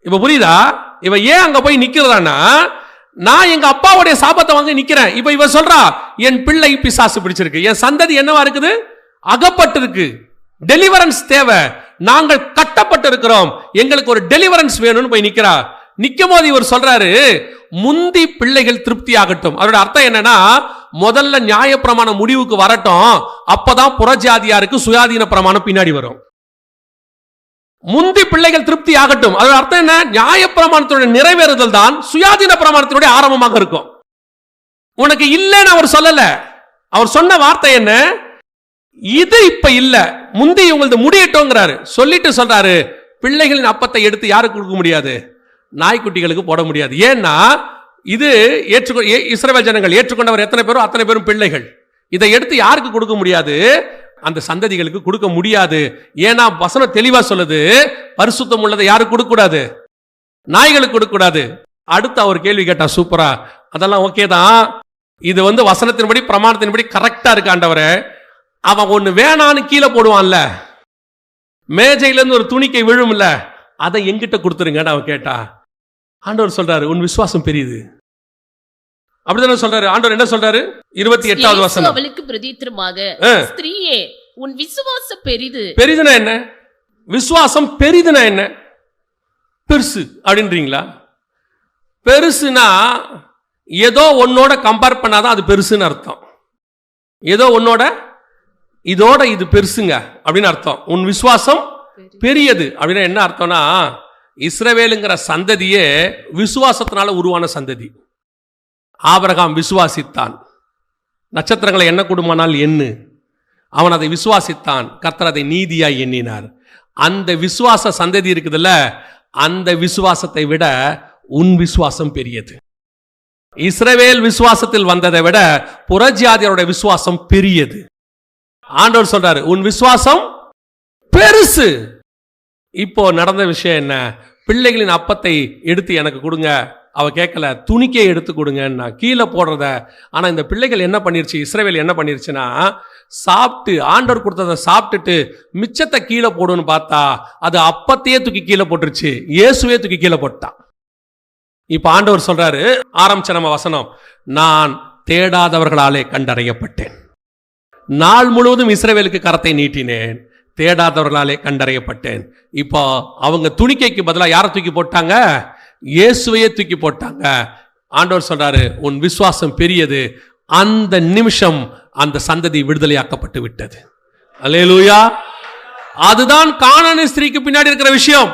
இப்ப புரியுதா? இவ ஏன் அங்க போய் நிக்கிறதானா, நான் எங்க அப்பாவுடைய சாபத்தை வாங்க நிக்கிறேன். இப்ப இவ சொல்றா, என் பிள்ளை பிசாசு பிடிச்சிருக்கு, என் சந்ததி என்னவா இருக்குது, அகப்பட்டு இருக்கு, டெலிவரன்ஸ் தேவை, நாங்கள் கட்டப்பட்டு இருக்கிறோம், எங்களுக்கு ஒரு டெலிவரன்ஸ் வேணும்னு போய் நிக்கிறா. நிக்கும் போது இவர் சொல்றாரு, முந்தி பிள்ளைகள் திருப்தி ஆகட்டும். அதோட அர்த்தம் என்னன்னா, முதல்ல நியாய பிரமாணம் முடிவுக்கு வரட்டும், அப்பதான் புறஜாதியாருக்கு சுயாதீன பிரமாணம் பின்னாடி வரும். முந்தி பிள்ளைகள் திருப்தி ஆகட்டும். அதோட அர்த்தம் என்ன? நியாய பிரமாணத்தினுடைய நிறைவேறுதல் தான் சுயாதீன பிரமாணத்தினுடைய ஆரம்பமாக இருக்கும். உனக்கு இல்லைன்னு அவர் சொல்லல. அவர் சொன்ன வார்த்தை என்ன? இது இப்ப இல்ல, முந்தி உங்களது முடியட்டோங்கிறாரு. சொல்லிட்டு சொல்றாரு, பிள்ளைகளின் அப்பத்தை எடுத்து யாருக்கு கொடுக்க முடியாது, நாய்க்குட்டிகளுக்கு போட முடியாது. ஏன்னா இது இஸ்ரவேல் ஜனங்கள் ஏற்றுக்கொண்டவர் எத்தனை பேரும் அத்தனை பேரும் பிள்ளைகள். இதை எடுத்து யாருக்கு கொடுக்க முடியாது, அந்த சந்ததிகளுக்கு கொடுக்க முடியாது. ஏன்னா வசனம் தெளிவா சொல்லுது, பரிசுத்தம் உள்ளதை யாருக்கு கொடுக்க கூடாது, நாய்களுக்கு கொடுக்க கூடாது. அடுத்து அவர் கேள்வி கேட்டா சூப்பரா, அதெல்லாம் ஓகே தான், இது வசனத்தின்படி பிரமாணத்தின்படி கரெக்டா இருக்கு ஆண்டவரே. அவன் ஒண்ணு வேணான்னு கீழே போடுவான்ல, மேஜையில இருந்து ஒரு துணிக்கை விழும்ல, அதை எங்கிட்ட கொடுத்துருங்கன்னு அவன் கேட்டா. ஆண்டவர் சொல்றாரு, உன் விசுவாசம் பெரியது. அப்படிதானே சொல்றாரு ஆண்டவர். என்ன சொல்றாரு? 28வது வசனம். அவளுக்கு பிரதித்திரமாக, ஸ்திரீயே உன் விசுவாசம் பெரிது. பெரிதுனா என்ன? விசுவாசம் பெரிதுனா என்ன? பெருசு அப்படின்றீங்களா? பெருசுனா ஏதோ ஒன்னோட கம்பேர் பண்ணாதான் அது பெருசுன்னு அர்த்தம். ஏதோ ஒன்னோட இதோட இது பெருசுங்க அப்படின்னு அர்த்தம். உன் விசுவாசம் பெரியது அப்படின்னா என்ன அர்த்தம்னா, இஸ்ரவேலுங்கிற சந்ததியே விசுவாசத்தினால உருவான சந்ததி. ஆபிரகாம் விசுவாசித்தான், நட்சத்திரங்களை எண்ண கூடுமானால் எண்ணு, அவன் அதை விசுவாசித்தான், கர்த்தர் அதை நீதியாய் எண்ணினார். அந்த விசுவாச சந்ததி இருக்குதுல்ல, அந்த விசுவாசத்தை விட உன் விசுவாசம் பெரியது. இஸ்ரவேல் விசுவாசத்தில் வந்ததை விட புறஜாதியருடைய விசுவாசம் பெரியது. ஆண்டவர் சொல்றாரு, உன் விசுவாசம் பெருசு. இப்போ நடந்த விஷயம் என்ன? பிள்ளைகளின் அப்பத்தை எடுத்து எனக்கு கொடுங்க. அவ கேட்கல, துணிக்கே எடுத்து கொடுங்கன்னா கீழே போடுறத. ஆனா இந்த பிள்ளைகள் என்ன பண்ணிருச்சு, இஸ்ரவேல் என்ன பண்ணிருச்சுன்னா, சாப்பிட்டு ஆண்டவர் கொடுத்ததை சாப்பிட்டுட்டு மிச்சத்தை கீழே போடுன்னு பார்த்தா அது அப்பத்தையே தூக்கி கீழே போட்டுருச்சு, இயேசுவே தூக்கி கீழே போட்டான். இப்ப ஆண்டவர் சொல்றாரு, ஆரம்பிச்ச நம்ம வசனம், நான் தேடாதவர்களாலே கண்டறியப்பட்டேன், நாள் முழுவதும் இஸ்ரவேலுக்கு கரத்தை நீட்டினேன், தேடாதவர்களாலே கண்டறியப்பட்டேன். இப்போ அவங்க துணிக்கைக்கு பதிலாக யாரை தூக்கி போட்டாங்க? இயேசுவையே தூக்கி போட்டாங்க. ஆண்டவர் சொல்றாரு, உன் விசுவாசம் பெரியது. அந்த நிமிஷம் அந்த சந்ததி விடுதலையாக்கப்பட்டு விட்டது. அல்லேலூயா. அதுதான் கானானிய ஸ்திரீக்கு பின்னாடி இருக்கிற விஷயம்.